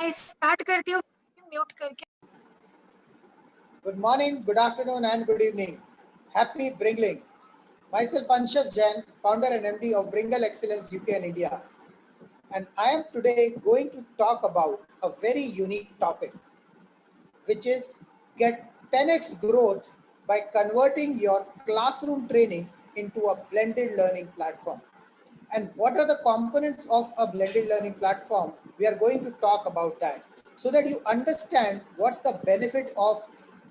मैं स्टार्ट करती हूँ म्यूट करके। Good morning, good afternoon, and good evening. Happy Bringling. Myself, Anshav Jain, founder and MD of Bringle Excellence UK and India. And I am today going to talk about a very unique topic, which is get 10x growth by converting your classroom training into a blended learning platform. And what are the components of a blended learning platform? We are going to talk about that so that you understand what's the benefit of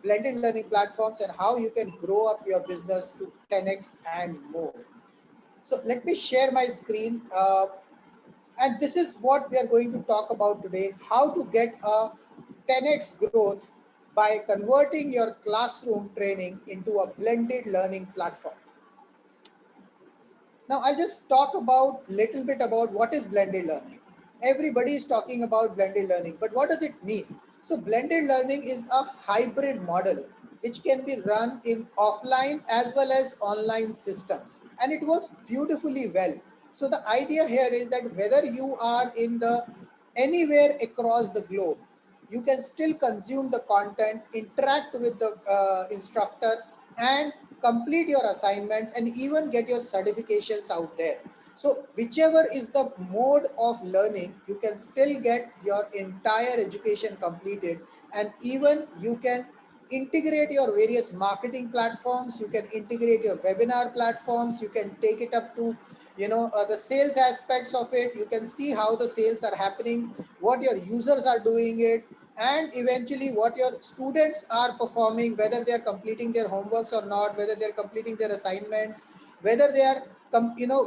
blended learning platforms and how you can grow up your business to 10x and more. So let me share my screen. And this is what we are going to talk about today, how to get a 10x growth by converting your classroom training into a blended learning platform. Now I'll just talk about little bit about what is blended learning. Everybody is talking about blended learning, but what does it mean? So blended learning is a hybrid model which can be run in offline as well as online systems, and it works beautifully well. So the idea here is that whether you are in the anywhere across the globe, you can still consume the content, interact with the instructor, and complete your assignments and even get your certifications out there. So whichever is the mode of learning, you can still get your entire education completed, and even you can integrate your various marketing platforms, you can integrate your webinar platforms, you can take it up to the sales aspects of it. You can see how the sales are happening, what your users are doing it, and eventually what your students are performing, whether they are completing their homeworks or not, whether they are completing their assignments, whether they are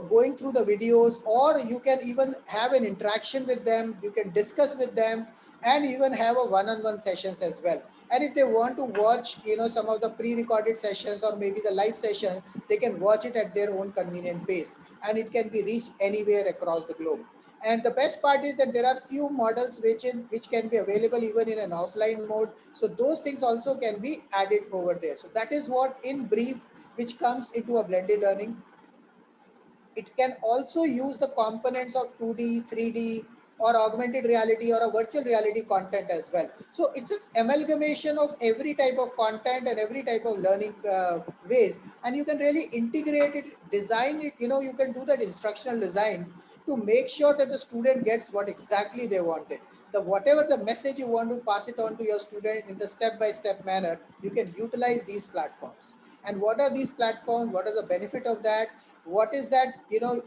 going through the videos, or you can even have an interaction with them, you can discuss with them, and even have a one-on-one sessions as well. And if they want to watch some of the pre-recorded sessions or maybe the live session, they can watch it at their own convenient pace, and it can be reached anywhere across the globe. And the best part is that there are few models which can be available even in an offline mode, so those things also can be added over there. So that is what in brief which comes into a blended learning. It can also use the components of 2D, 3D, or augmented reality or a virtual reality content as well. So it's an amalgamation of every type of content and every type of learning ways, and you can really integrate it, design it. You can do that instructional design to make sure that the student gets what exactly they wanted. The whatever the message you want to pass it on to your student in the step-by-step manner, you can utilize these platforms. And what are these platforms? What are the benefit of that? What is that?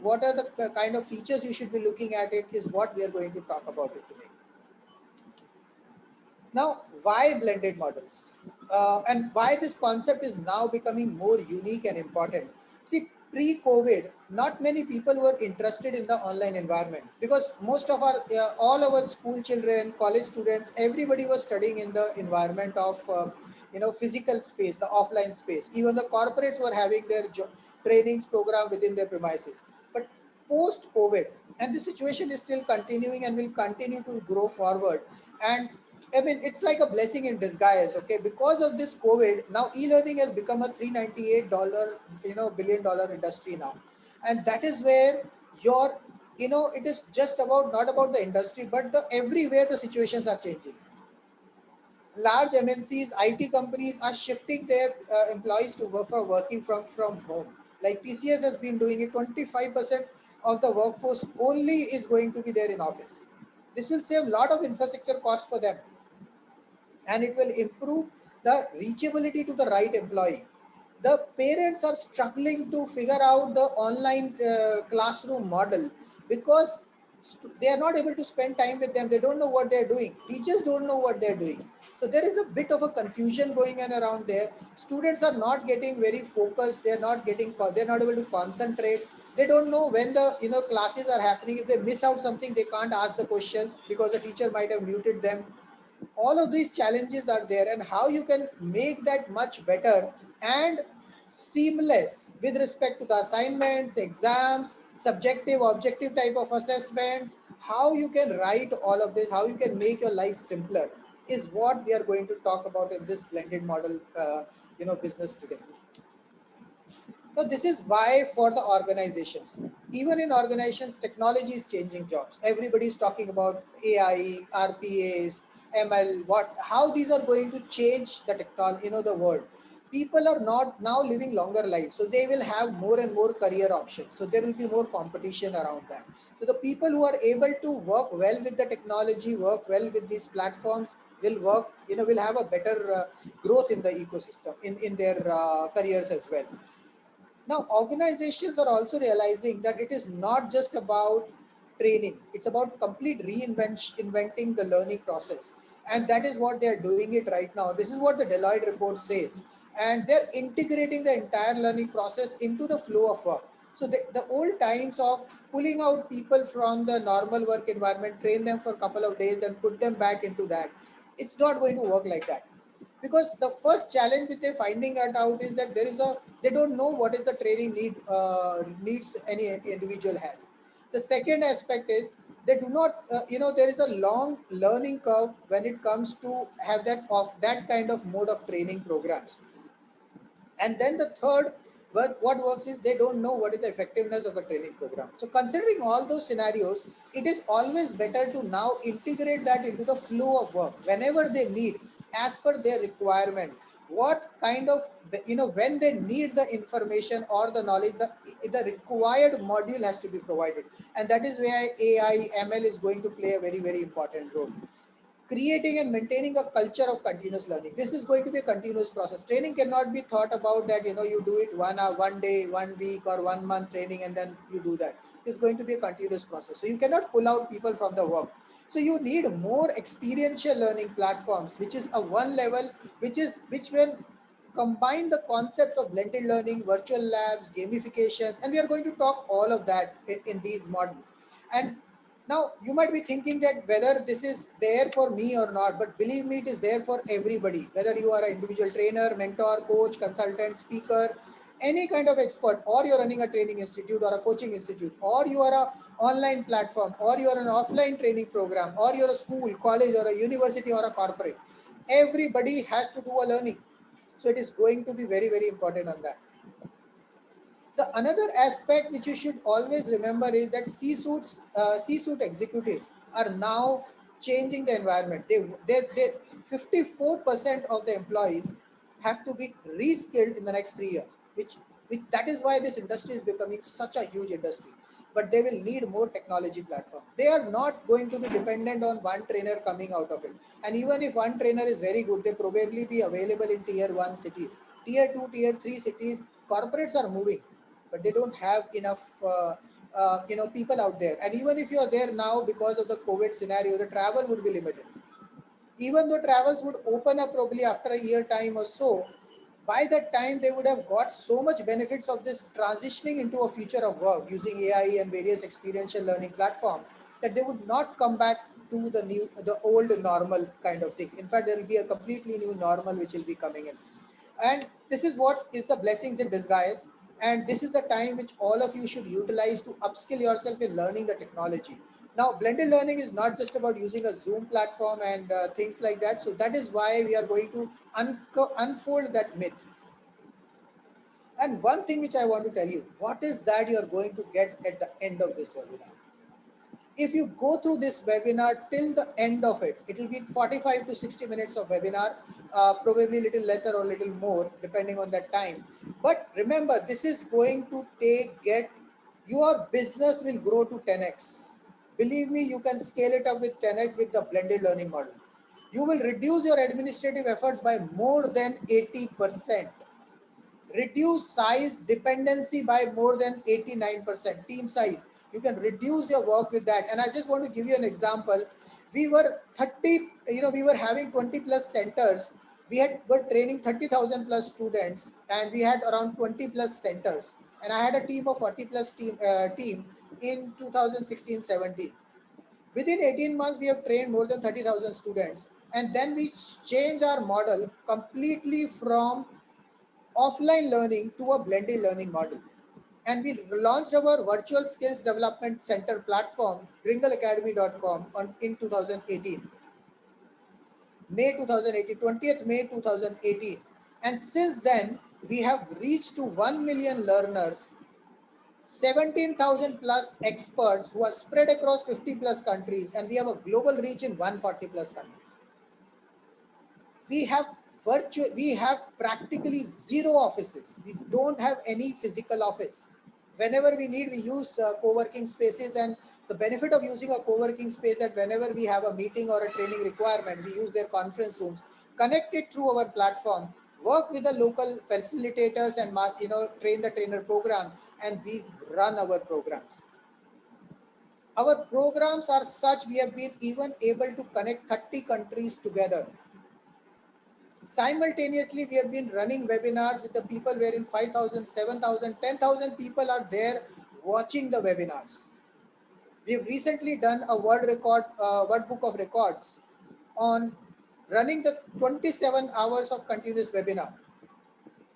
What are the kind of features you should be looking at it is what we are going to talk about it today. Now, why blended models? And why this concept is now becoming more unique and important. See, pre-COVID, not many people were interested in the online environment because most of all our school children, college students, everybody was studying in the environment of physical space, the offline space. Even the corporates were having their trainings program within their premises. But post-COVID, and the situation is still continuing and will continue to grow forward. And I mean, it's like a blessing in disguise. Okay, because of this COVID, now e-learning has become a $398 billion industry now, and that is where your it is just about not about the industry, but the everywhere the situations are changing. Large MNCs, IT companies are shifting their employees to work for working from home. Like TCS has been doing it. 25% of the workforce only is going to be there in office. This will save a lot of infrastructure cost for them, and it will improve the reachability to the right employee. The parents are struggling to figure out the online classroom model because they are not able to spend time with them. They don't know what they're doing. Teachers don't know what they're doing. So there is a bit of a confusion going on around there. Students are not getting very focused. They're not able to concentrate. They don't know when the classes are happening. If they miss out something, they can't ask the questions because the teacher might have muted them. All of these challenges are there, and how you can make that much better and seamless with respect to the assignments, exams, subjective, objective type of assessments, how you can write all of this, how you can make your life simpler is what we are going to talk about in this blended model business today. So this is why for the organizations, even in organizations, technology is changing jobs. Everybody is talking about AI, RPAs, ML, how these are going to change the technology, the world. People are not now living longer lives, so they will have more and more career options. So there will be more competition around that. So the people who are able to work well with the technology, work well with these platforms, will have a better growth in the ecosystem in their careers as well. Now, organizations are also realizing that it is not just about training, it's about complete inventing the learning process. And that is what they're doing it right now. This is what the Deloitte report says. And they're integrating the entire learning process into the flow of work. So the old times of pulling out people from the normal work environment, train them for a couple of days, then put them back into that, it's not going to work like that, because the first challenge that they're finding out is that they don't know what is the training needs any individual has. The second aspect is they do not there is a long learning curve when it comes to have that kind of mode of training programs. And then the third, what works is they don't know what is the effectiveness of the training program. So considering all those scenarios, it is always better to now integrate that into the flow of work whenever they need, as per their requirement. What kind of, when they need the information or the knowledge, the required module has to be provided. And that is where AI, ML is going to play a very, very important role. Creating and maintaining a culture of continuous learning. This is going to be a continuous process. Training cannot be thought about that, you do it 1 hour, 1 day, 1 week, or 1 month training, and then you do that. It's going to be a continuous process. So you cannot pull out people from the work. So you need more experiential learning platforms, which is a one level, which will combine the concepts of blended learning, virtual labs, gamifications, and we are going to talk all of that in these modules. And now, you might be thinking that whether this is there for me or not, but believe me, it is there for everybody. Whether you are an individual trainer, mentor, coach, consultant, speaker, any kind of expert, or you're running a training institute or a coaching institute, or you are an online platform, or you are an offline training program, or you're a school, college, or a university, or a corporate. Everybody has to do a learning. So it is going to be very, very important on that. The another aspect which you should always remember is that C-suite executives are now changing the environment. They 54% of the employees have to be reskilled in the next 3 years, which that is why this industry is becoming such a huge industry. But they will need more technology platform. They are not going to be dependent on one trainer coming out of it. And even if one trainer is very good, they probably be available in tier 1 cities. Tier 2, tier 3 cities, corporates are moving, but they don't have enough people out there. And even if you are there now, because of the COVID scenario, the travel would be limited. Even though travels would open up probably after a year time or so, by that time they would have got so much benefits of this transitioning into a future of work using AI and various experiential learning platforms, that they would not come back to the old normal kind of thing. In fact, there will be a completely new normal which will be coming in. And this is what is the blessings in disguise. And this is the time which all of you should utilize to upskill yourself in learning the technology. Now, blended learning is not just about using a Zoom platform and things like that. So that is why we are going to unfold that myth. And one thing which I want to tell you, what is that you are going to get at the end of this webinar? If you go through this webinar till the end of it, it will be 45 to 60 minutes of webinar, probably a little lesser or a little more depending on that time. But remember, this is going to get your business will grow to 10x. Believe me, you can scale it up with 10x with the blended learning model. You will reduce your administrative efforts by more than 80%. Reduce size dependency by more than 89%. Team size, you can reduce your work with that. And I just want to give you an example. We were 30, we were having 20 plus centers. Were training 30,000 plus students, and we had around 20 plus centers, and I had a team of 40 plus team in 2016-17. Within 18 months, we have trained more than 30,000 students. And then we changed our model completely from offline learning to a blended learning model. And we launched our virtual skills development center platform, gringleacademy.com, in 2018. May 2018, 20th May 2018. And since then, We have reached to 1 million learners, 17,000 plus experts who are spread across 50 plus countries, and we have a global reach in 140 plus countries. We have we have practically zero offices. We don't have any physical office. Whenever we need, we use co-working spaces, and the benefit of using a co-working space that whenever we have a meeting or a training requirement, we use their conference rooms, connect it through our platform, work with the local facilitators and train the trainer program, and we run our programs. Our programs are such we have been even able to connect 30 countries together. Simultaneously, we have been running webinars with the people wherein 5,000, 7,000, 10,000 people are there watching the webinars. We have recently done a word book of records on running the 27 hours of continuous webinar.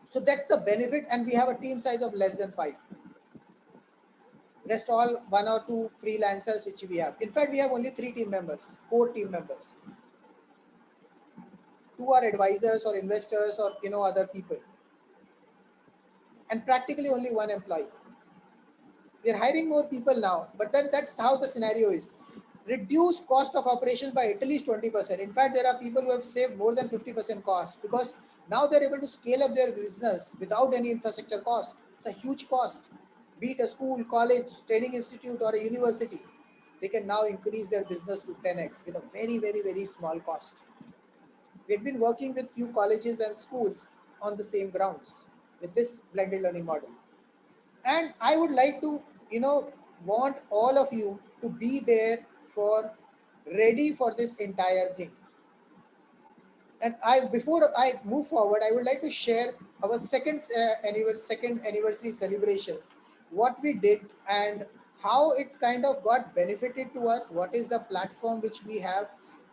So that's the benefit, and we have a team size of less than 5. Rest all 1 or 2 freelancers which we have. In fact, we have only 3 team members, 4 team members. 2 are advisors or investors or other people, and practically only 1 employee. We are hiring more people now, but then that's how the scenario is. Reduce cost of operations by at least 20%. In fact, there are people who have saved more than 50% cost, because now they're able to scale up their business without any infrastructure cost. It's a huge cost. Be it a school, college, training institute, or a university, they can now increase their business to 10x with a very, very, very small cost. We've been working with few colleges and schools on the same grounds with this blended learning model. And I would like to want all of you to be there for ready for this entire thing. And before I move forward, I would like to share our second anniversary celebrations, what we did and how it kind of got benefited to us, what is the platform which we have,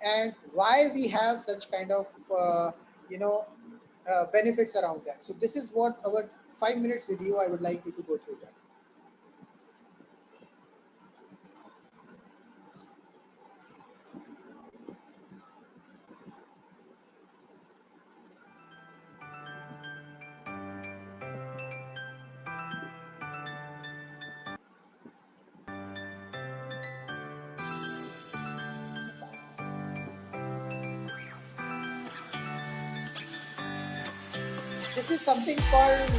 and why we have such kind of benefits around that. So this is what our 5 minutes video, I would like you to go through that. This is something called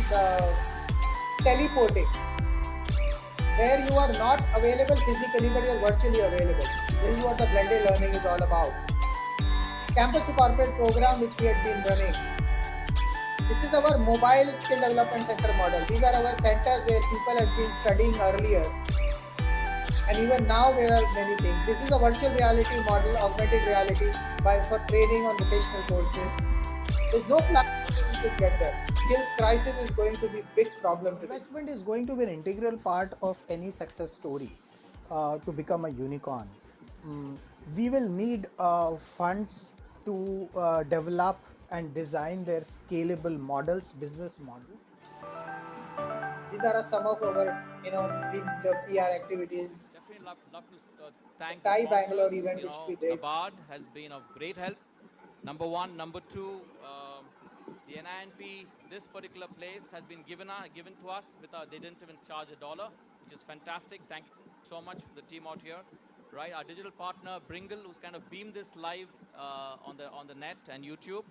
teleporting, where you are not available physically but you're virtually available. This is what the blended learning is all about. Campus to corporate program which we had been running. This is our mobile skill development center model. These are our centers where people had been studying earlier, and even now there are many things. This is a virtual reality model, augmented reality, for training on vocational courses. There's no platform to get there. Skills crisis is going to be a big problem today. Investment is going to be an integral part of any success story to become a unicorn. We will need funds to develop and design their scalable models, business models. These are some of our, the PR activities. Definitely love to thank TiE the Bangalore sponsors. event which we did. NABARD has been of great help. Number one. Number two, the NINP, this particular place has been given to us without, they didn't even charge $1, which is fantastic. Thank you so much for the team out here. Right, our digital partner Bringle, who's kind of beamed this live on the net and YouTube,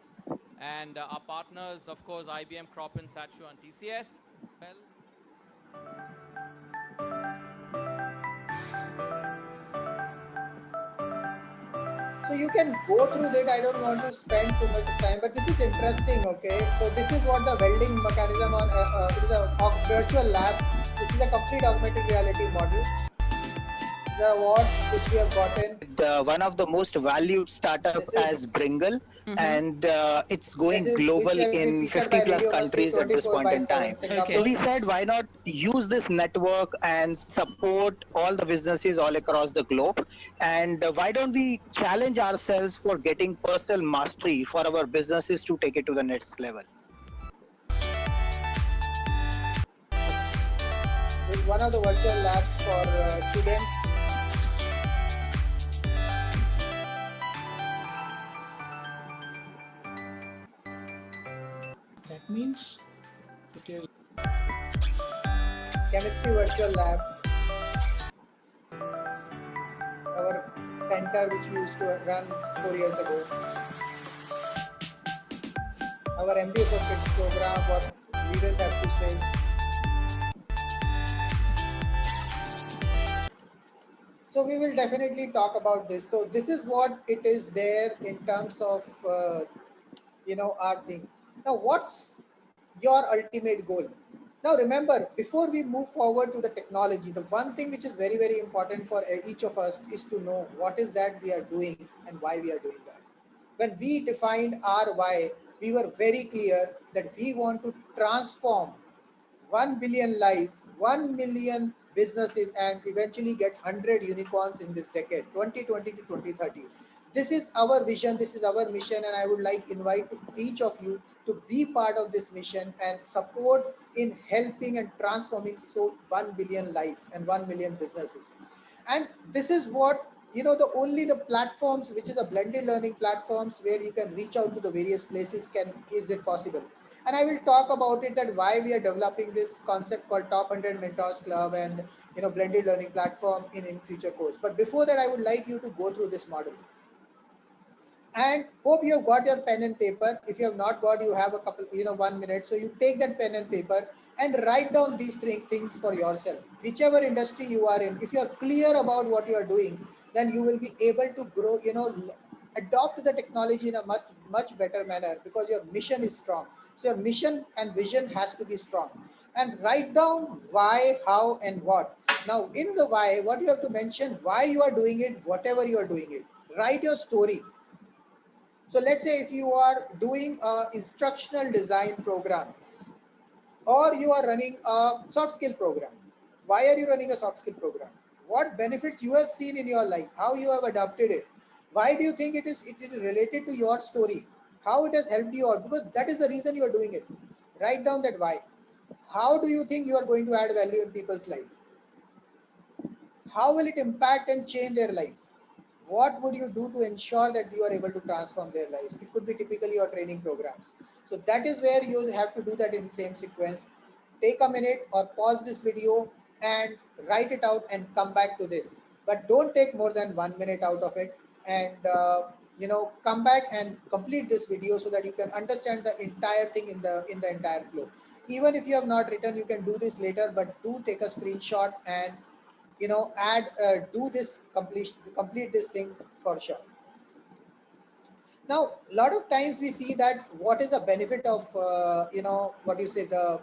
and our partners, of course, IBM, Cropin, Satchu, and TCS. Well. So you can go through that. I don't want to spend too much time, but this is interesting. Okay, so this is what the welding mechanism on. It is a virtual lab. This is a complete augmented reality model. The awards which we have gotten. One of the most valued startups as Bringle, and it's going global in 50 plus countries at this point in time. Okay. So we said, why not use this network and support all the businesses all across the globe? And why don't we challenge ourselves for getting personal mastery for our businesses to take it to the next level? This is one of the virtual labs for students. That means Chemistry virtual lab, our center which we used to run 4 years ago, our MBA for Kids program, what leaders have to say. So we will definitely talk about this. So this is what it is there in terms of our thing. Now, what's your ultimate goal? Now, remember, before we move forward to the technology, the one thing which is very, very important for each of us is to know what is that we are doing and why we are doing that. When we defined our why, we were very clear that we want to transform 1 billion lives, 1 million businesses, and eventually get 100 unicorns in this decade, 2020 to 2030. This is our vision, this is our mission, and I would like invite each of you to be part of this mission and support in helping and transforming 1 billion lives and 1 million businesses. And this is what the only the platforms which is a blended learning platforms where you can reach out to the various places can is it possible. And I will talk about it, that why we are developing this concept called Top 100 Mentors Club and blended learning platform in future course. But before that, I would like you to go through this model, and hope you have got your pen and paper. If you have not got, you have a couple 1 minute, so you take that pen and paper and write down these three things for yourself, whichever industry you are in. If you are clear about what you are doing, then you will be able to grow, adopt the technology in a much better manner, because your mission is strong. So your mission and vision has to be strong, and write down why, how, and what. Now in the why, what you have to mention, why you are doing it, whatever you are doing it. Write your story. So let's say if you are doing a instructional design program, or you are running a soft skill program. Why are you running a soft skill program? What benefits you have seen in your life? How you have adopted it? Why do you think it is related to your story? How it has helped you out? Because that is the reason you are doing it. Write down that why. How do you think you are going to add value in people's life? How will it impact and change their lives? What would you do to ensure that you are able to transform their lives? It could be typically your training programs. So that is where you have to do that in same sequence. Take a minute or pause this video and write it out and come back to this. But don't take more than 1 minute out of it, and come back and complete this video so that you can understand the entire thing in the entire flow. Even if you have not written, you can do this later, but do take a screenshot and add do this, complete this thing for sure. Now a lot of times we see that what is the benefit of what you say, the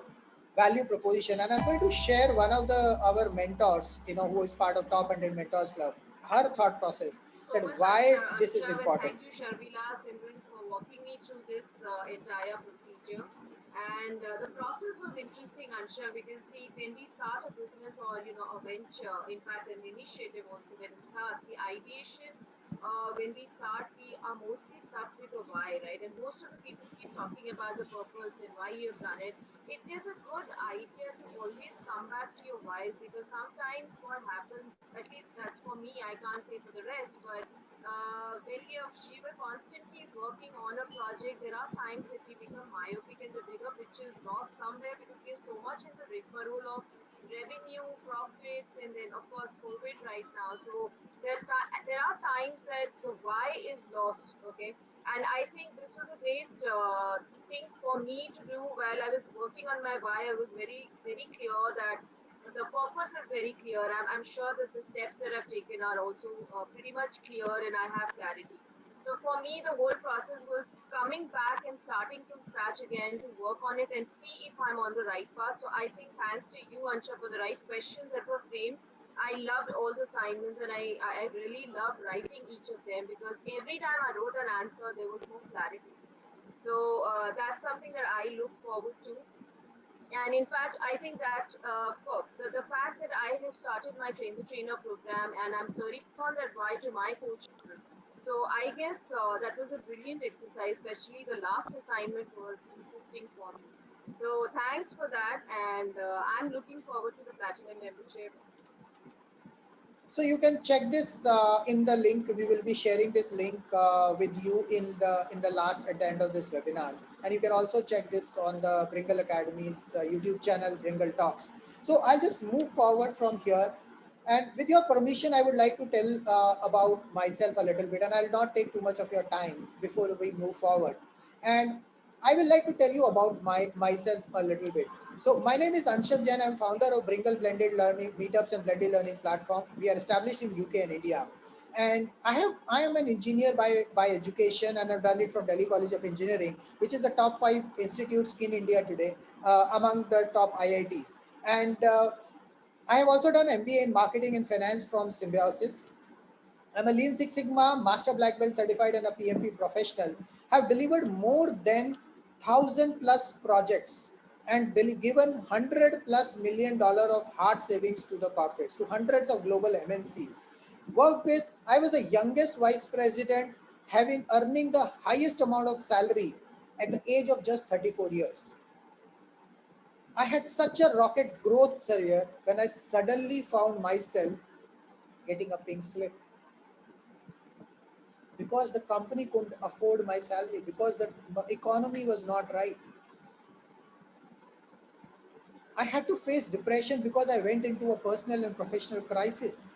value proposition. And I'm going to share one of the our mentors, who is part of Top 100 Mentors Club, her thought process, So that much, why this is Anshav, and important. thank you, Sharmila, Simran, for walking me through this entire procedure. And the process was interesting, Anshav, because see, when we start a business or a venture, in fact, an initiative also, when it starts, the ideation, when we start, we are mostly stuck with the why, right? And most of the people keep talking about the purpose and why you've done it. It is a good idea to always come back to your whys, because sometimes what happens, at least that's for me, I can't say for the rest, but when we were constantly working on a project, there are times that we become myopic and the bigger picture is lost somewhere, because we are so much in the rigmarole of revenue, profits, and then of course COVID right now. So there are times that the why is lost. Okay, and I think this was a great thing for me to do while I was working on my why. I was very very clear that the purpose is very clear. I'm sure that the steps that I've taken are also pretty much clear, and I have clarity. So for me, the whole process was coming back and starting from scratch again to work on it and see if I'm on the right path. So I think thanks to you, Ansha, for the right questions that were framed. I loved all the assignments, and I really loved writing each of them, because every time I wrote an answer, there was more clarity. So that's something that I look forward to. And in fact, I think that the fact that I have started my Train the Trainer program and I'm serving on that why to my coaches. So I guess that was a brilliant exercise, especially the last assignment was interesting for me. So thanks for that, and I'm looking forward to the Platinum membership. So you can check this in the link. We will be sharing this link with you in the last at the end of this webinar, and you can also check this on the Bringle Academy's YouTube channel, Bringle Talks. So I'll just move forward from here, and with your permission, I would like to tell about myself a little bit, and I'll not take too much of your time before we move forward. And I will like to tell you about myself a little bit. So my name is Anshab Jain. I'm founder of Bringle Blended Learning Meetups and Blended Learning platform. We are established in UK and India. And I am an engineer by education, and I've done it from Delhi College of Engineering, which is the top 5 institutes in India today, among the top IITs. And I have also done MBA in marketing and finance from Symbiosis. I'm a Lean Six Sigma, Master Black Belt certified, and a PMP professional. Have delivered more than 1,000+ projects and given $100+ million of hard savings to the corporates, to hundreds of global MNCs. Worked with, I was the youngest vice president, having earning the highest amount of salary at the age of just 34 years. I had such a rocket growth career when I suddenly found myself getting a pink slip, because the company couldn't afford my salary, because the economy was not right. I had to face depression because I went into a personal and professional crisis.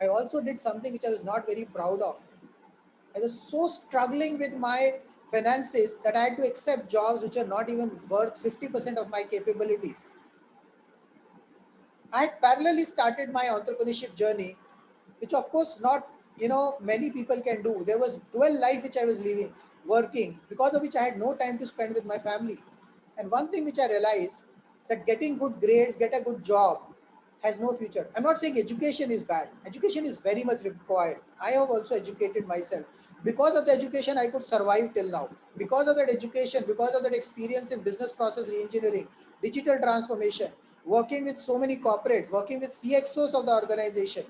I also did something which I was not very proud of. I was so struggling with my finances that I had to accept jobs which are not even worth 50% of my capabilities. I had parallelly started my entrepreneurship journey, which of course not many people can do. There was dual life which I was living, working, because of which I had no time to spend with my family. And one thing which I realized, that getting good grades, get a good job has no future. I'm not saying education is bad. Education is very much required. I have also educated myself. Because of the education, I could survive till now. Because of that education, because of that experience in business process reengineering, digital transformation, working with so many corporates, working with CXOs of the organization,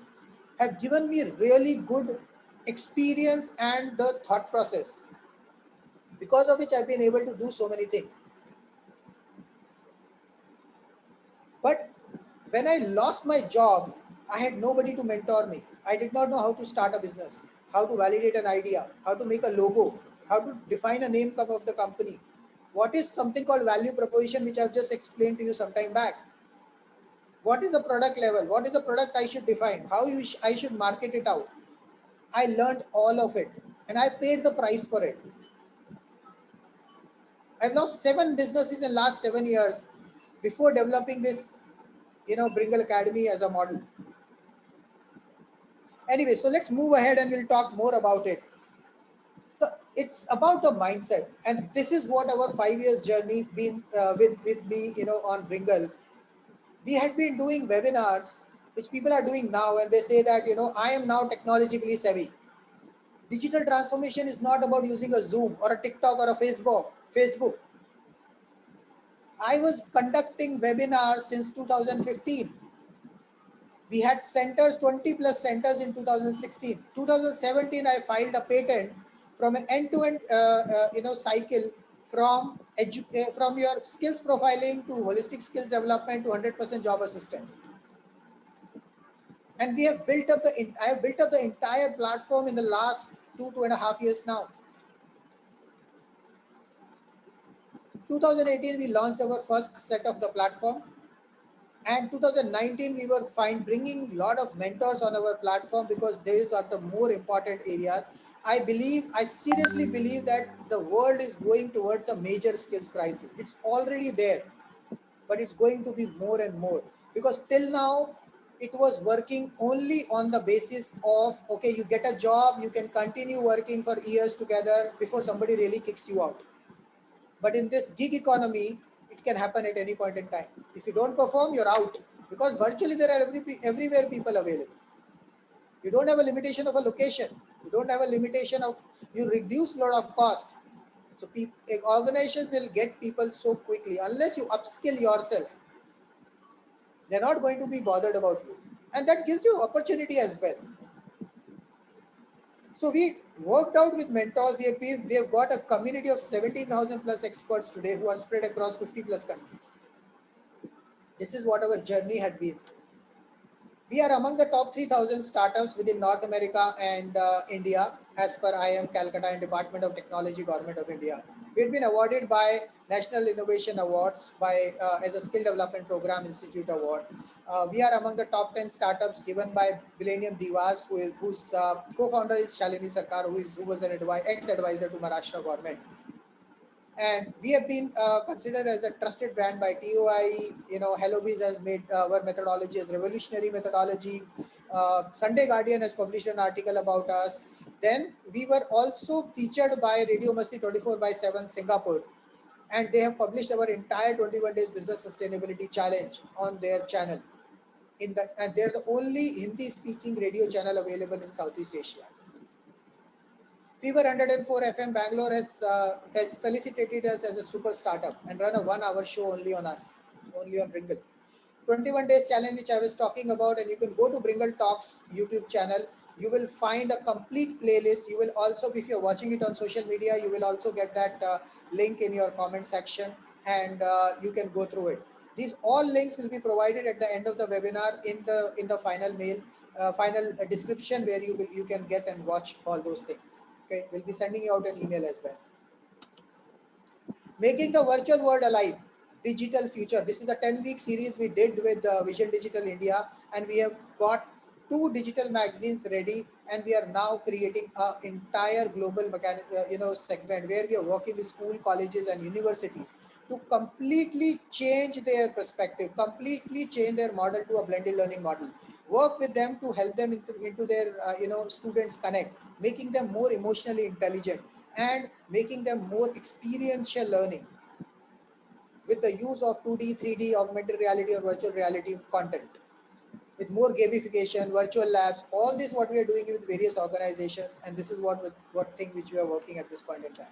have given me really good experience and the thought process, because of which I've been able to do so many things. But when I lost my job, I had nobody to mentor me. I did not know how to start a business, how to validate an idea, how to make a logo, how to define a name of the company. What is something called value proposition, which I've just explained to you some time back. What is the product level? What is the product I should define? How I should market it out? I learned all of it, and I paid the price for it. I've lost 7 businesses in the last 7 years before developing this, Bringle Academy as a model. Anyway, so let's move ahead and we'll talk more about it. So it's about the mindset, and this is what our 5 years journey been with me, on Bringle. We had been doing webinars, which people are doing now, and they say that, I am now technologically savvy. Digital transformation is not about using a Zoom or a TikTok or a Facebook. I was conducting webinars since 2015. We had centers, 20+ centers in 2016. 2017, I filed a patent from an end-to-end cycle, from your skills profiling to holistic skills development to 100% job assistance. And we have built up I have built up the entire platform in the last 2.5 years now. 2018, we launched our first set of the platform, and 2019 we were bringing a lot of mentors on our platform, because these are the more important areas. I seriously believe that the world is going towards a major skills crisis. It's already there, but it's going to be more and more, because till now it was working only on the basis of, okay, you get a job, you can continue working for years together before somebody really kicks you out. But in this gig economy, it can happen at any point in time. If you don't perform, you're out, because virtually there are everywhere people available. You don't have a limitation of a location. You don't have a limitation of, you reduce lot of cost. So organizations will get people so quickly. Unless you upskill yourself, they're not going to be bothered about you. And that gives you opportunity as well. So we worked out with mentors. We have got a community of 17,000+ experts today who are spread across 50+ countries. This is what our journey had been. We are among the top 3,000 startups within North America and India, as per IIM Calcutta and Department of Technology, Government of India. We've been awarded by National Innovation Awards by as a Skill Development Program Institute Award. We are among the top 10 startups given by Millennium Divas, whose co-founder is Shalini Sarkar, who was an ex-advisor to Maharashtra government. And we have been considered as a trusted brand by TOI. HelloBiz has made our methodology as revolutionary methodology. Sunday Guardian has published an article about us. Then we were also featured by Radio Masti 24/7 Singapore, and they have published our entire 21 days business sustainability challenge on their channel. And they're the only Hindi speaking radio channel available in Southeast Asia. Fever 104 FM Bangalore has felicitated us as a super startup and run a 1 hour show only on us, only on Bringle. 21 days challenge, which I was talking about, and you can go to Bringle Talks YouTube channel. You will find a complete playlist. You will also, if you're watching it on social media, you will also get that link in your comment section, and you can go through it. These all links will be provided at the end of the webinar in the final mail, final description, where you can get and watch all those things. Okay, we'll be sending you out an email as well. Making the virtual world alive, digital future. This is a 10-week series we did with Vision Digital India, and we have got 2 digital magazines ready, and we are now creating an entire global segment where we are working with school, colleges, and universities to completely change their perspective, completely change their model to a blended learning model. Work with them to help them into their students connect, making them more emotionally intelligent and making them more experiential learning with the use of 2D, 3D, augmented reality or virtual reality content. With more gamification, virtual labs, all this what we are doing with various organizations, and this is what thing which we are working at this point in time.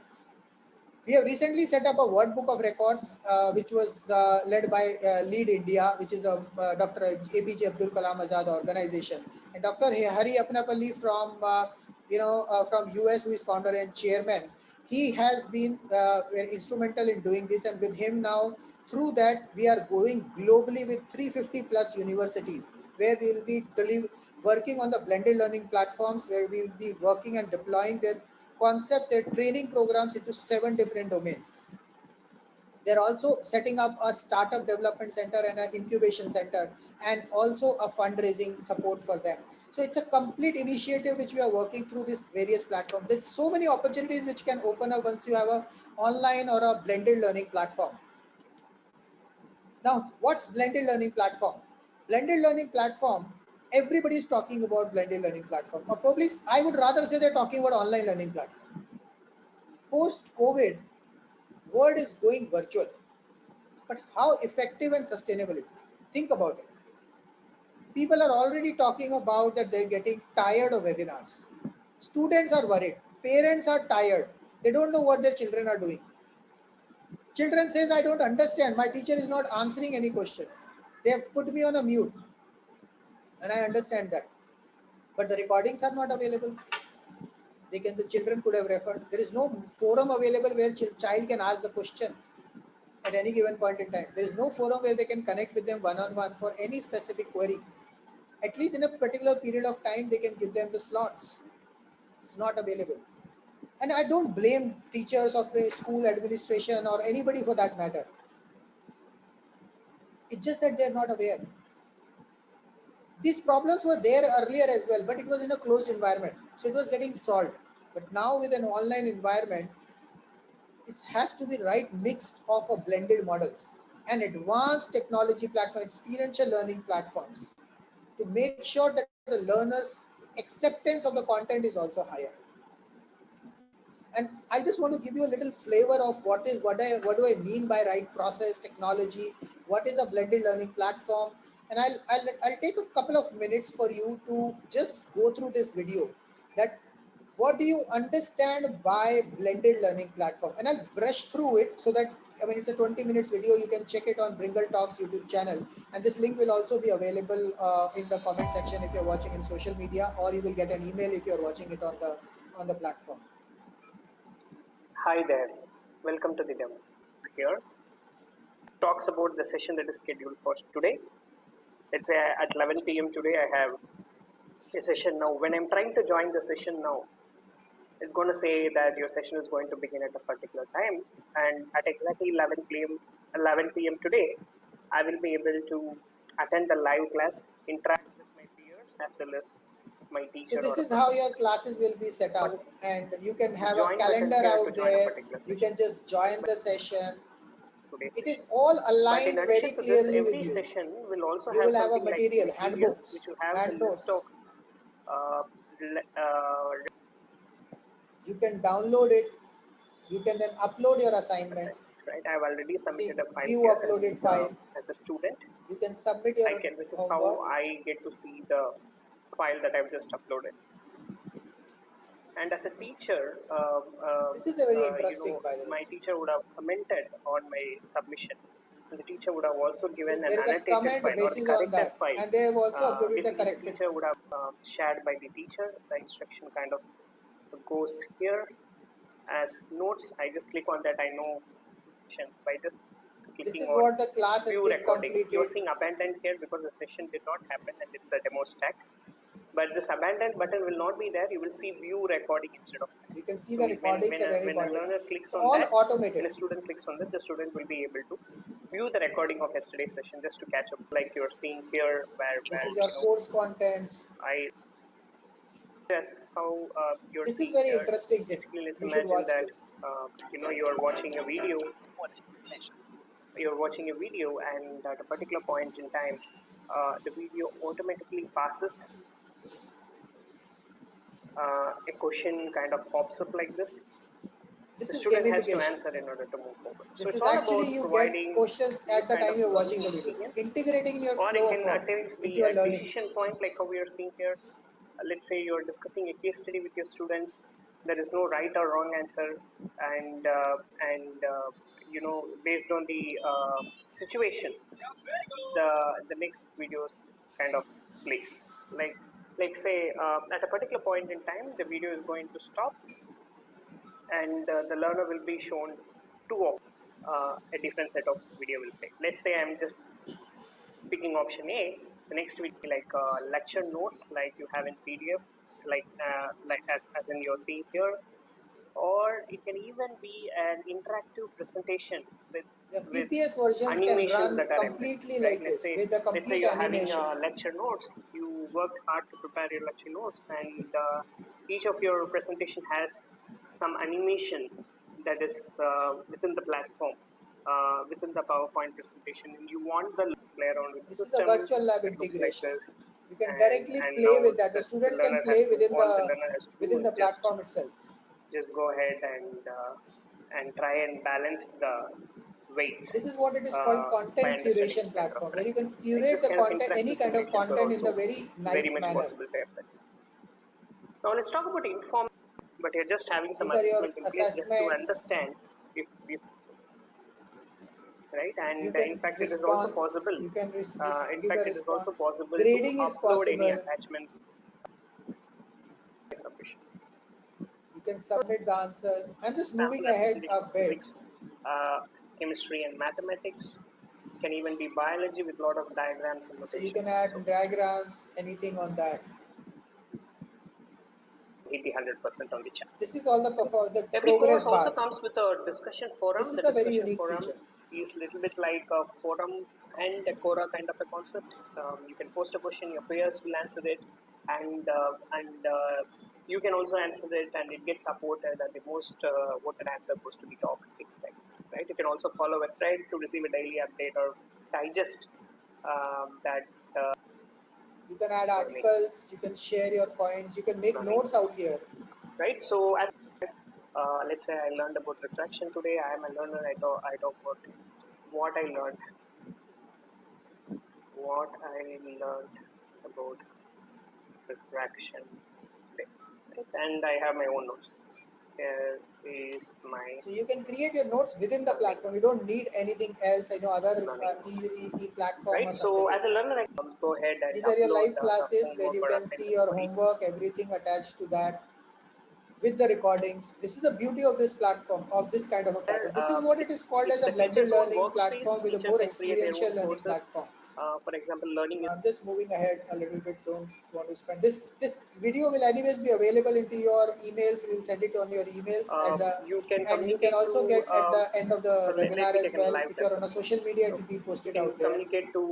We have recently set up a Word Book of Records, which was led by Lead India, which is a Dr. APJ Abdul Kalam Azad organization, and Dr. Hari Apnapalli from from US, who is founder and chairman. He has been very instrumental in doing this, and with him now, through that, we are going globally with 350 plus universities, where we will be working on the blended learning platforms, where we will be working and deploying their their training programs into 7 different domains. They're also setting up a startup development center and an incubation center, and also a fundraising support for them. So it's a complete initiative which we are working through these various platforms. There's so many opportunities which can open up once you have a online or a blended learning platform. Now, what's blended learning platform? Blended learning platform, everybody is talking about blended learning platform. Or probably, I would rather say they're talking about online learning platform. Post-COVID, world is going virtual. But how effective and sustainable it? Think about it. People are already talking about that they're getting tired of webinars. Students are worried. Parents are tired. They don't know what their children are doing. Children says, I don't understand. My teacher is not answering any question. They have put me on a mute. And I understand that. But the recordings are not available. The children could have referred. There is no forum available where child can ask the question at any given point in time. There is no forum where they can connect with them one-on-one for any specific query. At least in a particular period of time, they can give them the slots. It's not available. And I don't blame teachers or school administration or anybody for that matter. It's just that they're not aware. These problems were there earlier as well, but it was in a closed environment. So it was getting solved. But now with an online environment, it has to be right mixed of a blended models and advanced technology platform, experiential learning platforms, to make sure that the learners' acceptance of the content is also higher. And I just want to give you a little flavor of what do I mean by right process technology, what is a blended learning platform, and I'll take a couple of minutes for you to just go through this video. That what do you understand by blended learning platform, and I'll brush through it so that it's a 20 minutes video. You can check it on Bringle Talks YouTube channel, and this link will also be available in the comment section if you're watching in social media, or you will get an email if you're watching it on the platform. Hi there, welcome to the demo. Here talks about the session that is scheduled for today. let's say at 11 p.m. today I have a session now. When I'm trying to join the session now, it's going to say that your session is going to begin at a particular time, and at exactly 11 p.m. today, I will be able to attend the live class, interact with my peers as well as my teacher. So this or is a how professor. your classes will be set up, and you can have a Join button calendar here to out join a there. particular You session. can just join the session. Today's It is session. all But in aligned very addition to this, clearly with every you. session will also You have will have a something like material, materials, which handbooks, will have the hand list of notes. uh, You can download it. You can then upload your assignments. assignment, right? I've already submitted See, a file view here, uploaded and file. as a student, You can submit your this is how homework. I get to see the file that I've just uploaded. And as a teacher, This is a very interesting, by the way. my teacher would have commented on my submission. And the teacher would have also See, given an there is a annotated comment file or the basis on corrected that, file. and they have also uploaded the Basically, the corrected teacher file. would have shared by the teacher. The instruction kind of goes here as notes. I just click on that. I know by just This clicking is on what the class has view been recording. You're completed. seeing abandoned here because the session did not happen and it's a demo stack. But this abandoned button will not be there. You will see view recording instead of that. So you can see So the recordings at any when a point. learner clicks It's on all that, automated. when a student clicks on that, the student will be able to view the recording of yesterday's session just to catch up, like you're seeing here, This where is your course content. I that's how you're This is seeing very here. interesting thing. Basically, let's You should imagine watch that this. you are watching a video. You're watching a video, and at a particular point in time, the video automatically passes. A question kind of pops up like this. This The is student has to gamification. answer in order to move forward. So This it's is all actually about you get providing questions these at the kind time of you're watching learning the video, experience, integrating in your or it flow of can at times into be your a learning. decision point, like how we are seeing here. Let's say you're discussing a case study with your students. There is no right or wrong answer, and based on the situation, the next videos kind of plays. Like say at a particular point in time, the video is going to stop, and the learner will be shown two options. A different set of video will play. Let's say I'm just picking option A. The next will be like lecture notes, like you have in PDF, like as in you're seeing here, or it can even be an interactive presentation The with PPS versions can animations run that are embedded. completely Right? like this with a Let's say complete you're having animation. lecture notes. You worked hard to prepare your lecture notes, and each of your presentation has some animation that is within the platform, within the PowerPoint presentation, and you want the player on with the This is a system virtual lab that looks like integration. this. You can and directly and play now with that. The students can play all the learner has to do within is the platform itself. just go ahead and try and balance the weights This is what it is called by content understanding curation the center of platform, where you gravity. can Like curate this the kind of content, any interactive kind of simulations are content in also a very very nice much manner. possible to happen. Now let's talk about inform, but you're just having some These are your assessment in place just to assessments. understand if right, and You can in fact it is also response. possible. You can In give a fact, it is response. also possible to Grading is upload any possible. attachments. Sufficient. You can submit the answers. I'm just moving Sample ahead application a of bit. physics, chemistry, and mathematics. It can even be biology with a lot of diagrams and So you can notations. add diagrams, anything on that. Hit the 100% on the chat. This is all the Every progress course also bar. comes with a discussion forum. This is The a very discussion unique forum feature. is a little bit like a forum and a Quora kind of a concept. You can post a question, your peers will answer it, and you can also answer it, and it gets supported, and the most voted answer goes to the top. Things like that, right? You can also follow a thread to receive a daily update or digest that. You can add articles. You can share your points. You can make notes out here. Right. So as let's say I learned about refraction today. I am a learner. I talk about what I learned. What I learned about refraction today. Right? And I have my own notes. Here is my. So you can create your notes within the platform. You don't need anything else. I know other platform Right. or So something. as a learner, I can go ahead and These are your upload live classes the where homework you or can see assignments your for each. homework, everything attached to that with the recordings. This is the beauty of this platform, of this kind of a platform. This is what it is called as It's a the blended teacher's own learning workspace. platform with a Teacher more can create their experiential own learning courses platform. For example, learning is I'm just moving ahead a little bit. Don't want to spend this video will anyways be available into your emails. We will send it on your emails, you can and you can communicate also through, get at the end of the let webinar me as take a well. live If you're test. on a social media, it So will be you posted can out there. communicate to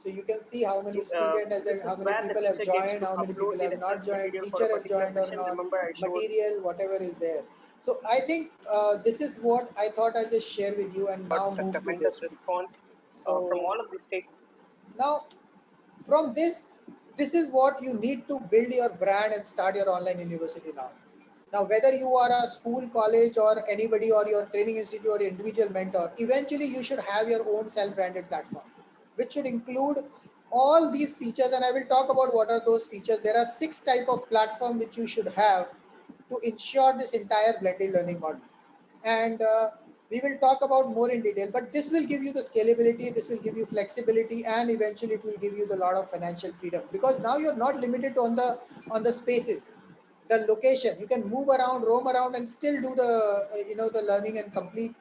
So you can see how many students, this how is many where the people have teacher gets joined, to how many upload people the have not reference joined, material for teacher a have particular joined or session. not, Remember, I showed material, whatever is there. So I think this is what I thought I'll just share with you and now a move to tremendous this. response from So all of the stake. now from this is what you need to build your brand and start your online university now whether you are a school, college, or anybody, or your training institute or individual mentor, eventually you should have your own self-branded platform which should include all these features, and I will talk about what are those features. There are 6 type of platform which you should have to ensure this entire blended learning model, and we will talk about more in detail, but this will give you the scalability, this will give you flexibility, and eventually it will give you the lot of financial freedom, because now you're not limited on the spaces, the location. You can move around, roam around, and still do the the learning and complete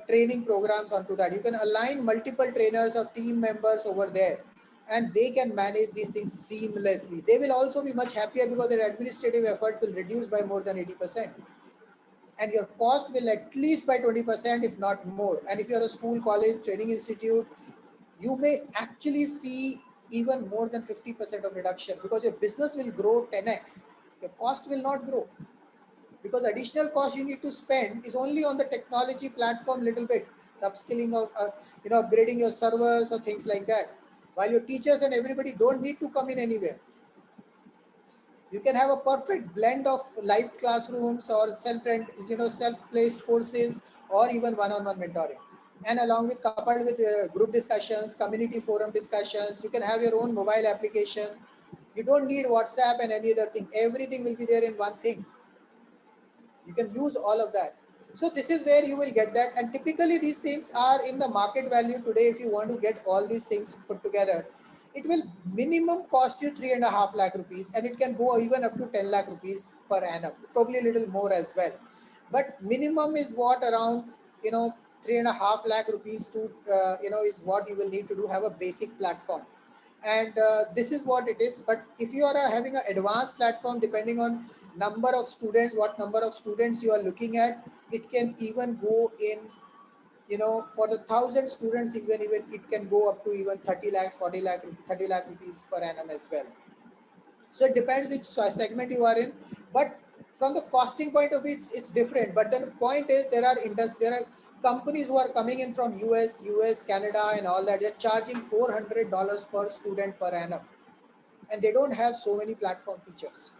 training programs onto that. You can align multiple trainers or team members over there, and they can manage these things seamlessly. They will also be much happier because their administrative efforts will reduce by more than 80%, and your cost will at least by 20%, if not more. And if you're a school, college, training institute, you may actually see even more than 50% of reduction, because your business will grow 10x. Your cost will not grow, because the additional cost you need to spend is only on the technology platform, little bit, the upskilling of upgrading your servers or things like that, while your teachers and everybody don't need to come in anywhere. You can have a perfect blend of live classrooms or self-placed courses, or even one-on-one mentoring, and along with coupled with group discussions, community forum discussions. You can have your own mobile application. You don't need WhatsApp and any other thing. Everything will be there in one thing. You can use all of that. So this is where you will get that, and typically these things are in the market value today. If you want to get all these things put together, it will minimum cost you 3.5 lakh rupees, and it can go even up to 10 lakh rupees per annum, probably a little more as well, but minimum is what, around 3.5 lakh rupees to is what you will need to do, have a basic platform. And this is what it is. But if you are having an advanced platform, depending on number of students, what number of students you are looking at, it can even go in, for the 1,000 students, even it can go up to even 30 lakhs, 40 lakh, 30 lakh rupees per annum as well. So it depends which segment you are in, but from the costing point of view, it's different. But then the point is, there are companies who are coming in from US, Canada, and all that. They're charging $400 per student per annum, and they don't have so many platform features.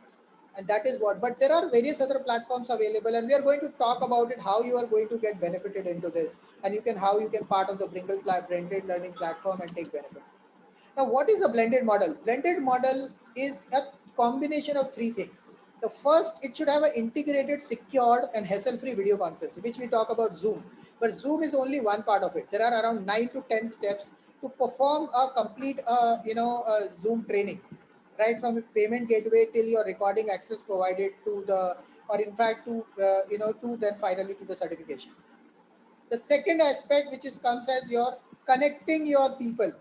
And that is what. But there are various other platforms available, and we are going to talk about it, how you are going to get benefited into this, and how you can part of the blended learning platform and take benefit. Now, what is a blended model? Blended model is a combination of 3 things. The first, it should have an integrated, secured, and hassle-free video conference, which we talk about Zoom. But Zoom is only one part of it. There are around 9 to 10 steps to perform a complete, Zoom training, right from the payment gateway till your recording access provided to the, or in fact to, to then finally to the certification. The second aspect, which is comes as your connecting your people,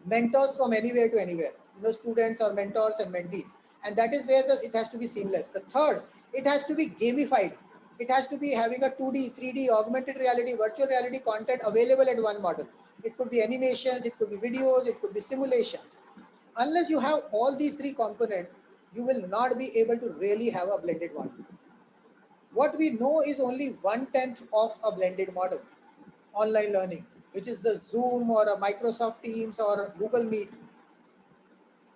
mentors from anywhere to anywhere, students or mentors and mentees, and that is where it has to be seamless. The third, it has to be gamified. It has to be having a 2D, 3D, augmented reality, virtual reality content available at one model. It could be animations, it could be videos, it could be simulations. Unless you have all these 3 components, you will not be able to really have a blended model. What we know is only 1/10 of a blended model, online learning, which is the Zoom or a Microsoft Teams or Google Meet.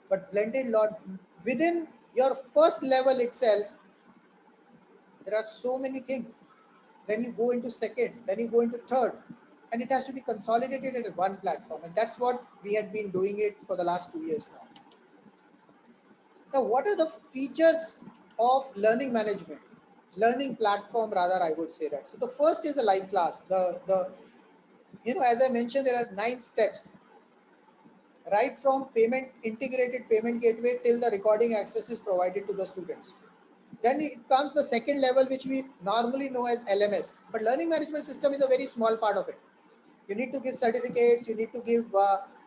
But blended lot, within your first level itself, there are so many things. Then you go into second, then you go into third, and it has to be consolidated at one platform. And that's what we had been doing it for the last 2 years now. Now, what are the features of learning management? Learning platform, rather, I would say that. So the first is the live class. As I mentioned, there are 9 steps, right from integrated payment gateway till the recording access is provided to the students. Then it comes the second level, which we normally know as LMS. But learning management system is a very small part of it. You need to give certificates. You need to give,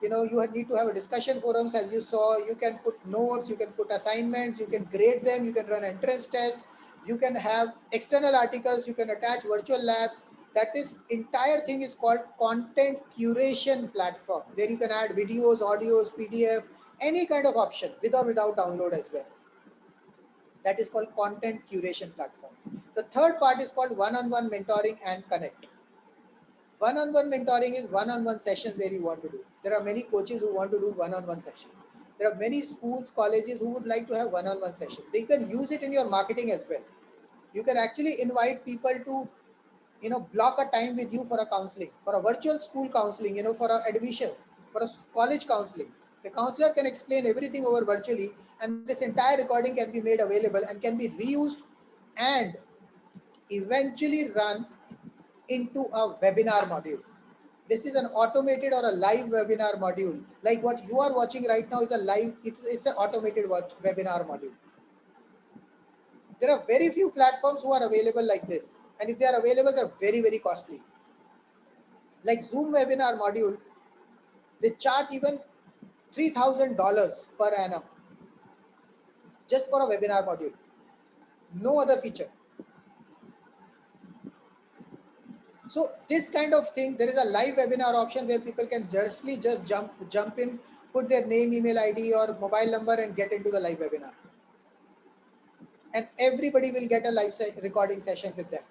you need to have a discussion forums, as you saw. You can put notes. You can put assignments. You can grade them. You can run entrance tests. You can have external articles. You can attach virtual labs. That is entire thing is called content curation platform, where you can add videos, audios, PDF, any kind of option with or without download as well. That is called content curation platform. The third part is called one-on-one mentoring and connect. One-on-one mentoring is one-on-one sessions where you want to do. There are many coaches who want to do one-on-one sessions. There are many schools, colleges who would like to have one-on-one sessions. They can use it in your marketing as well. You can actually invite people to, block a time with you for a counseling, for a virtual school counseling, for a admissions, for a college counseling. The counselor can explain everything over virtually, and this entire recording can be made available and can be reused and eventually run into a webinar module. This is an automated or a live webinar module. Like what you are watching right now is a live, it's an automated webinar module. There are very few platforms who are available like this. And if they are available, they're very, very costly. Like Zoom webinar module, they charge even $3,000 per annum just for a webinar module. No other feature. So this kind of thing, there is a live webinar option where people can just jump in, put their name, email ID or mobile number and get into the live webinar. And everybody will get a live recording session with them.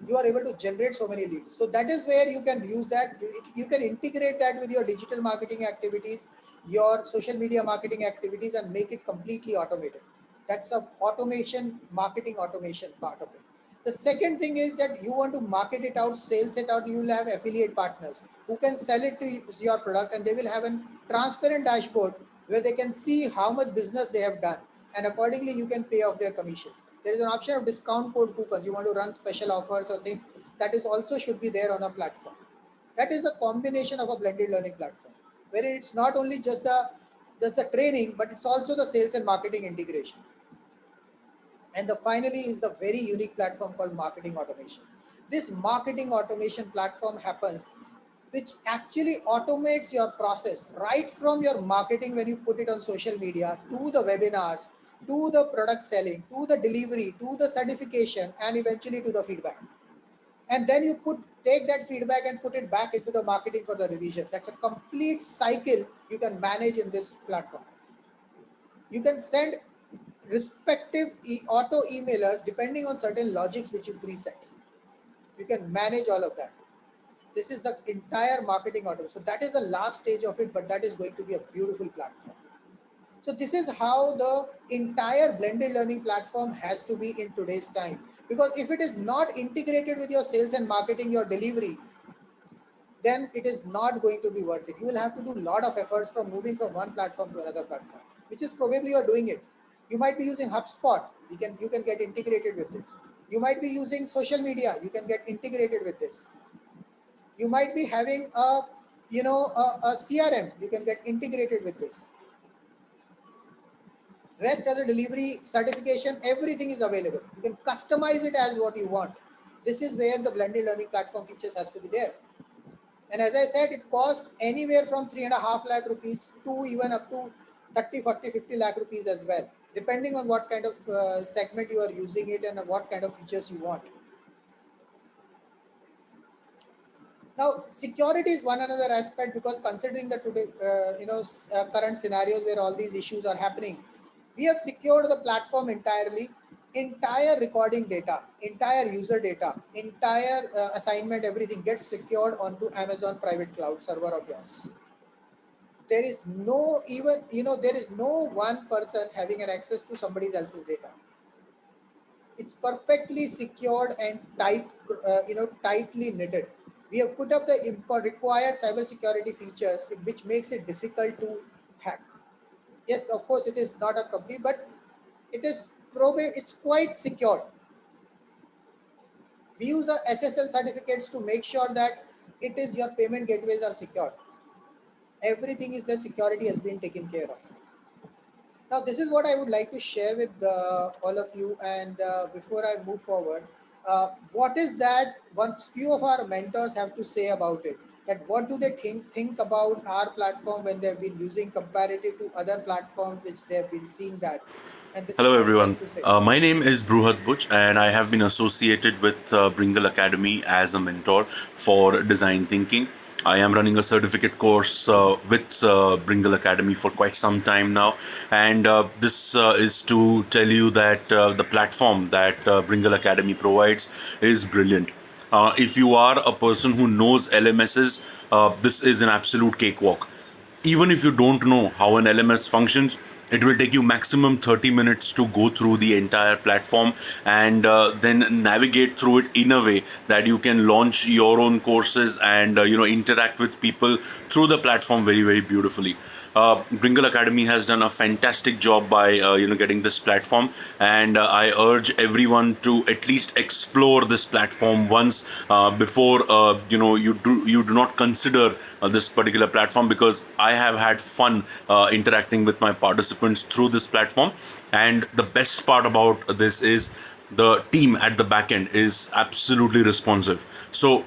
You are able to generate so many leads. So that is where you can use that. You can integrate that with your digital marketing activities, your social media marketing activities, and make it completely automated. That's the automation, marketing automation part of it. The second thing is that you want to market it out, sales it out. You will have affiliate partners who can sell it to your product, and they will have a transparent dashboard where they can see how much business they have done, and accordingly you can pay off their commissions. There is an option of discount code coupons. You want to run special offers or things, that is also should be there on a platform. That is a combination of a blended learning platform, where it's not only just the training, but it's also the sales and marketing integration. And the finally is the very unique platform called marketing automation. This marketing automation platform happens, which actually automates your process right from your marketing when you put it on social media, to the webinars, to the product selling, to the delivery, to the certification, and eventually to the feedback. And then you take that feedback and put it back into the marketing for the revision. That's a complete cycle you can manage in this platform. You can send respective auto emailers depending on certain logics which you preset. You can manage all of that. This is the entire marketing auto. So that is the last stage of it, but that is going to be a beautiful platform. So this is how the entire blended learning platform has to be in today's time. Because if it is not integrated with your sales and marketing, your delivery, then it is not going to be worth it. You will have to do a lot of efforts from moving from one platform to another platform, which is probably you're doing it. You might be using HubSpot. You can get integrated with this. You might be using social media. You can get integrated with this. You might be having a CRM. You can get integrated with this. Rest as a delivery certification, everything is available. You can customize it as what you want. This is where the blended learning platform features has to be there. And as I said, it costs anywhere from 3.5 lakh rupees to even up to 30, 40, 50 lakh rupees as well, depending on what kind of segment you are using it and what kind of features you want. Now, security is one another aspect, because considering the today, current scenarios where all these issues are happening, we have secured the platform entirely. Entire recording data, entire user data, entire assignment, everything gets secured onto Amazon private cloud server of yours. There is no there is no one person having an access to somebody else's data. It's perfectly secured and tightly knitted. We have put up the required cybersecurity features, which makes it difficult to hack. Yes, of course, it is not a complete, but it's quite secured. We use the SSL certificates to make sure that your payment gateways are secured. Everything is the security has been taken care of. Now, this is what I would like to share with all of you. And before I move forward, what is that once few of our mentors have to say about it? That what do they think about our platform when they've been using comparative to other platforms which they have been seeing that? And this is Hello, what he has everyone. to say. My name is Bruhat Butch, and I have been associated with Bringle Academy as a mentor for design thinking. I am running a certificate course with Bringle Academy for quite some time now, and this is to tell you that the platform that Bringle Academy provides is brilliant. If you are a person who knows LMSs, this is an absolute cakewalk. Even if you don't know how an LMS functions, it will take you maximum 30 minutes to go through the entire platform and then navigate through it in a way that you can launch your own courses and interact with people through the platform very, very beautifully. Bringle Academy has done a fantastic job by getting this platform, and I urge everyone to at least explore this platform once before you do not consider this particular platform, because I have had fun interacting with my participants through this platform, and the best part about this is the team at the back end is absolutely responsive. So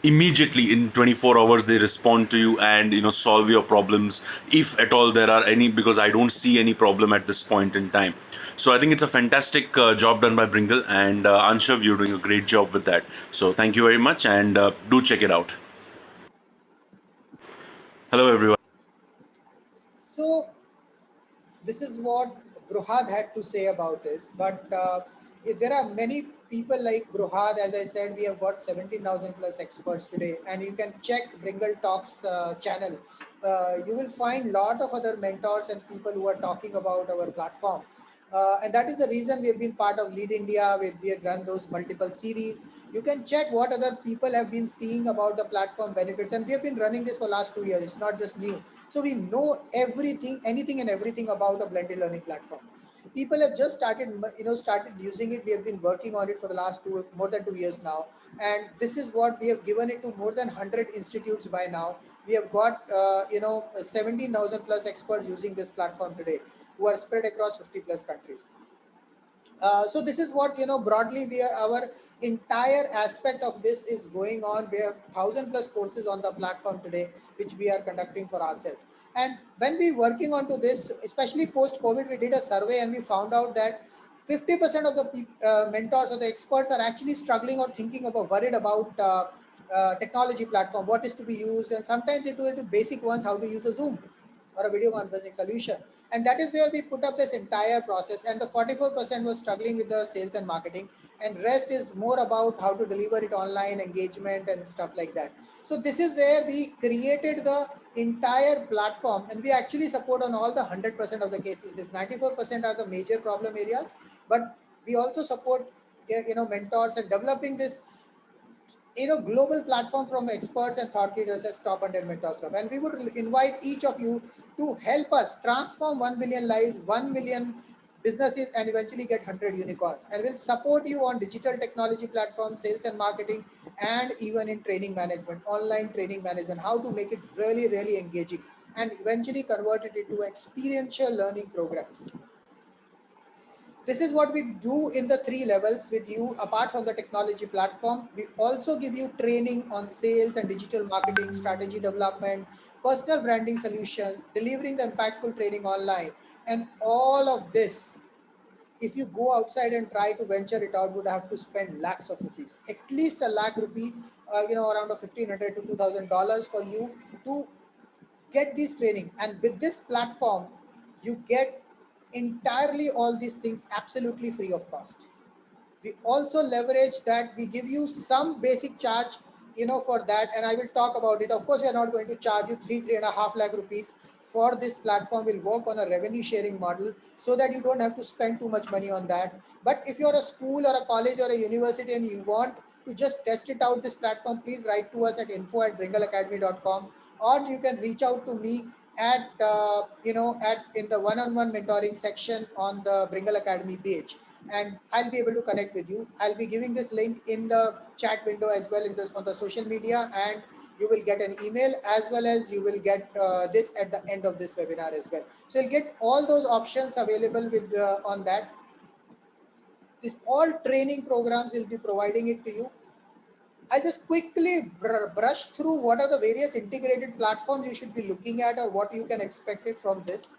immediately in 24 hours they respond to you and solve your problems if at all there are any, because I don't see any problem at this point in time. So I think it's a fantastic job done by Bringle, and Anshav, you're doing a great job with that. So thank you very much, and do check it out. Hello, everyone. So this is what Bruhad had to say about this. But there are many people like Bruhad. As I said, we have got 17,000 plus experts today, and you can check Bringle Talks channel. You will find lot of other mentors and people who are talking about our platform. And that is the reason we have been part of Lead India, where we have run those multiple series. You can check what other people have been seeing about the platform benefits. And we have been running this for last 2 years. It's not just new. So we know everything, anything and everything about a blended learning platform. People have just started using it. We have been working on it for the last more than 2 years now. And this is what we have given it to more than 100 institutes by now. We have got, 17,000 plus experts using this platform today, who are spread across 50 plus countries. So this is what broadly we are, our entire aspect of this is going on. We have 1,000 plus courses on the platform today which we are conducting for ourselves. And when we working on to this, especially post COVID, we did a survey and we found out that 50% of the mentors or the experts are actually struggling or thinking about, worried about technology platform, what is to be used, and sometimes they do it to basic ones, how to use a Zoom or a video conferencing solution. And that is where we put up this entire process. And the 44% was struggling with the sales and marketing, and rest is more about how to deliver it online, engagement and stuff like that. So this is where we created the entire platform, and we actually support on all the 100% of the cases. This 94% are the major problem areas, but we also support mentors and developing this global platform from experts and thought leaders as Top 100 Mentors Club. And we would invite each of you to help us transform 1 billion lives, 1 million businesses, and eventually get 100 unicorns. And we'll support you on digital technology platforms, sales and marketing, and even in training management, online training management, how to make it really, really engaging and eventually convert it into experiential learning programs. This is what we do in the 3 levels with you. Apart from the technology platform, we also give you training on sales and digital marketing, strategy development, personal branding solutions, delivering the impactful training online. And all of this, if you go outside and try to venture it out, would have to spend lakhs of rupees, at least a lakh rupee, around a $1,500 to $2,000 for you to get this training. And with this platform, you get entirely all these things absolutely free of cost. We also leverage that we give you some basic charge for that, and I will talk about it. Of course, we are not going to charge you 3.5 lakh rupees for this platform. Will work on a revenue sharing model so that you don't have to spend too much money on that. But if you're a school or a college or a university and you want to just test it out, this platform, please write to us at info@bringleacademy.com, or you can reach out to me at in the one-on-one mentoring section on the Bringle Academy page, and I'll be able to connect with you. I'll be giving this link in the chat window as well in this on the social media, and you will get an email, as well as you will get this at the end of this webinar as well. So you'll get all those options available with on that. This all training programs will be providing it to you. I'll just quickly brush through what are the various integrated platforms you should be looking at, or what you can expect it from this.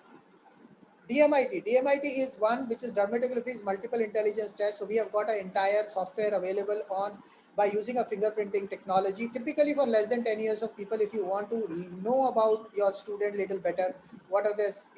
DMIT is one which is dermatography's multiple intelligence test. So we have got an entire software available on by using a fingerprinting technology, typically for less than 10 years of people. If you want to know about your student little better, what are this,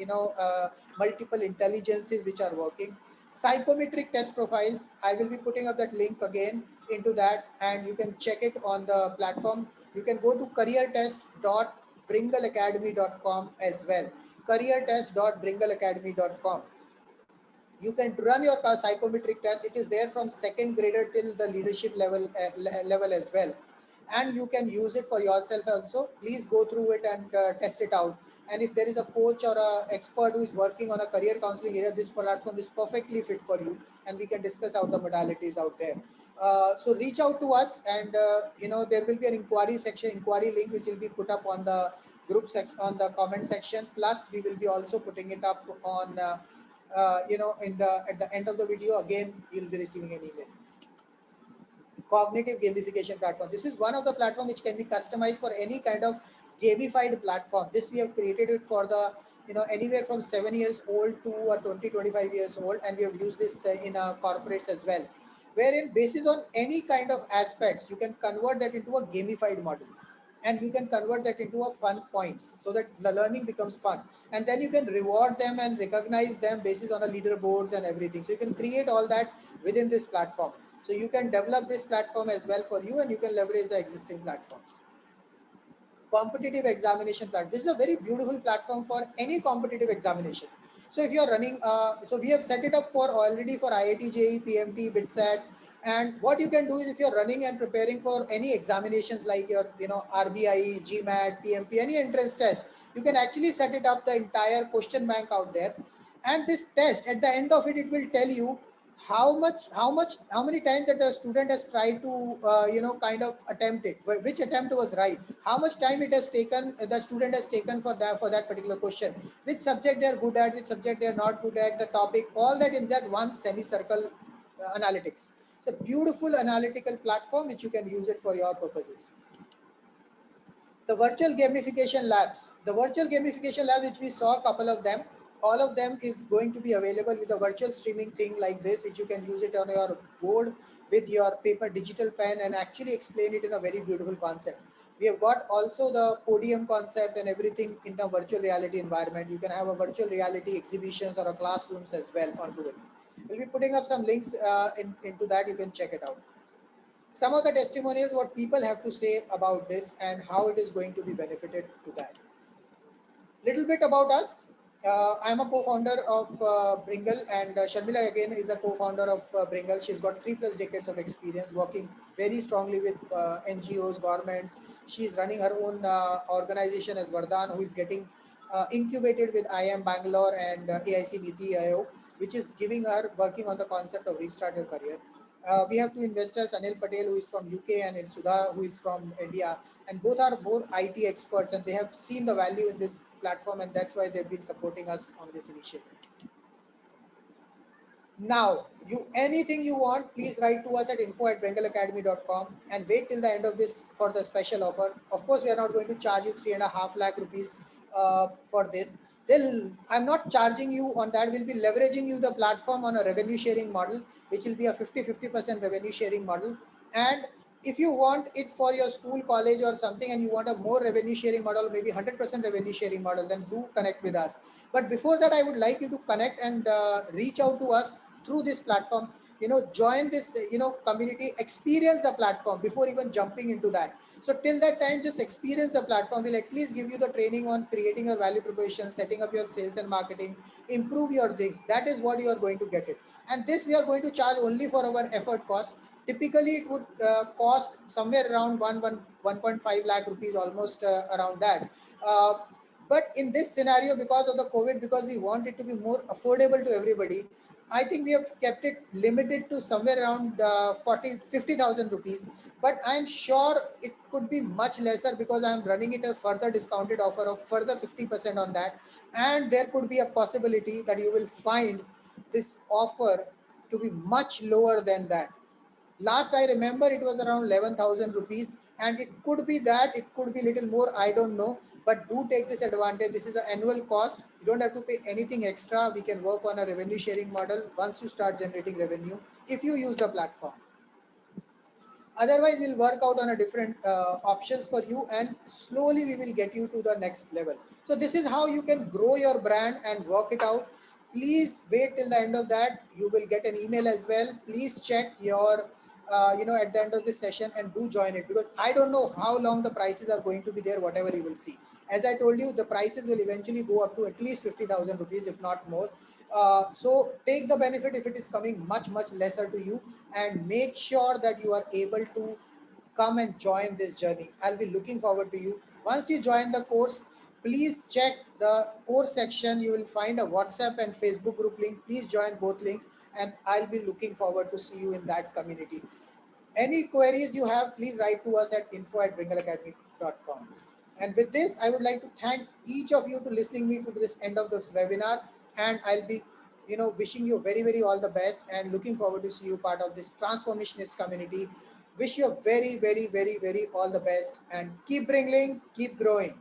multiple intelligences which are working. Psychometric test profile, I will be putting up that link again into that, and you can check it on the platform. You can go to careertest.bringleacademy.com as well. careertest.bringleacademy.com. You can run your psychometric test. It is there from second grader till the leadership level as well, and you can use it for yourself also. Please go through it and test it out. And if there is a coach or a expert who is working on a career counseling area, this platform is perfectly fit for you, and we can discuss out the modalities out there. So reach out to us, and there will be an inquiry section, inquiry link, which will be put up on the group on the comment section. Plus we will be also putting it up on at the end of the video. Again, you'll be receiving an email. Cognitive gamification platform. This is one of the platform which can be customized for any kind of gamified platform. This we have created it for the anywhere from 7 years old to 20-25 years old, and we have used this in corporates as well, wherein basis on any kind of aspects you can convert that into a gamified model, and you can convert that into a fun points, so that the learning becomes fun, and then you can reward them and recognize them basis on a leaderboards and everything. So you can create all that within this platform. So you can develop this platform as well for you, and you can leverage the existing platforms. Competitive examination platform. This is a very beautiful platform for any competitive examination. So if you are running, so we have set it up for already for IIT, JEE, PMT, BITSAT. And what you can do is, if you're running and preparing for any examinations like your, RBI, GMAT, PMP, any entrance test, you can actually set it up the entire question bank out there. And this test, at the end of it, it will tell you how many times that the student has tried to kind of attempt it, which attempt was right, how much time it has taken, the student has taken for that particular question, which subject they are good at, which subject they are not good at, the topic, all that in that one semicircle analytics. So beautiful analytical platform which you can use it for your purposes. The virtual gamification labs, which we saw a couple of them, all of them is going to be available with a virtual streaming thing like this, which you can use it on your board with your paper digital pen and actually explain it in a very beautiful concept. We have got also the podium concept and everything in the virtual reality environment. You can have a virtual reality exhibitions or a classrooms as well onto it. We'll be putting up some links into that. You can check it out. Some of the testimonials, what people have to say about this and how it is going to be benefited to that. Little bit about us. I'm a co-founder of Bringle, and Sharmila again is a co-founder of Bringle. She's got 3+ decades of experience working very strongly with NGOs, governments. She's running her own organization as Vardhan, who is getting incubated with IIM Bangalore and AIC Niti Aayog, which is giving her working on the concept of restart your career. We have two investors, Anil Patel, who is from UK, and Sudha, who is from India, and both are more IT experts, and they have seen the value in this platform, and that's why they've been supporting us on this initiative. Now, anything you want, please write to us at info@bringleacademy.com and wait till the end of this for the special offer. Of course, we are not going to charge you 3.5 lakh rupees for this. I'm not charging you on that. We'll be leveraging you the platform on a revenue sharing model, which will be a 50% revenue sharing model. And if you want it for your school, college or something, and you want a more revenue sharing model, maybe 100% revenue sharing model, then do connect with us. But before that, I would like you to connect and reach out to us through this platform. Join this community, experience the platform before even jumping into that. So till that time, just experience the platform. We'll at least give you the training on creating your value proposition, setting up your sales and marketing, improve your thing. That is what you are going to get it. And this we are going to charge only for our effort cost. Typically, it would cost somewhere around 1.5 lakh rupees, almost around that. But in this scenario, because of the COVID, because we want it to be more affordable to everybody, I think we have kept it limited to somewhere around 50,000 rupees, but I'm sure it could be much lesser because I'm running it a further discounted offer of further 50% on that. And there could be a possibility that you will find this offer to be much lower than that. Last I remember it was around 11,000 rupees, and it could be that, it could be little more, I don't know. But do take this advantage. This is an annual cost. You don't have to pay anything extra. We can work on a revenue sharing model once you start generating revenue if you use the platform. Otherwise, we'll work out on a different options for you, and slowly we will get you to the next level. So this is how you can grow your brand and work it out. Please wait till the end of that. You will get an email as well. Please check your at the end of this session, and do join it, because I don't know how long the prices are going to be there, whatever you will see. As I told you, the prices will eventually go up to at least 50,000 rupees, if not more. So take the benefit if it is coming much lesser to you, and make sure that you are able to come and join this journey. I'll be looking forward to you. Once you join the course, please check the course section. You will find a WhatsApp and Facebook group link. Please join both links, and I'll be looking forward to see you in that community. Any queries you have, please write to us at info@bringalacademy.com. And with this, I would like to thank each of you to listening me to this end of this webinar. And I'll be, wishing you very all the best, and looking forward to see you part of this transformationist community. Wish you a very all the best, and keep bringing, keep growing.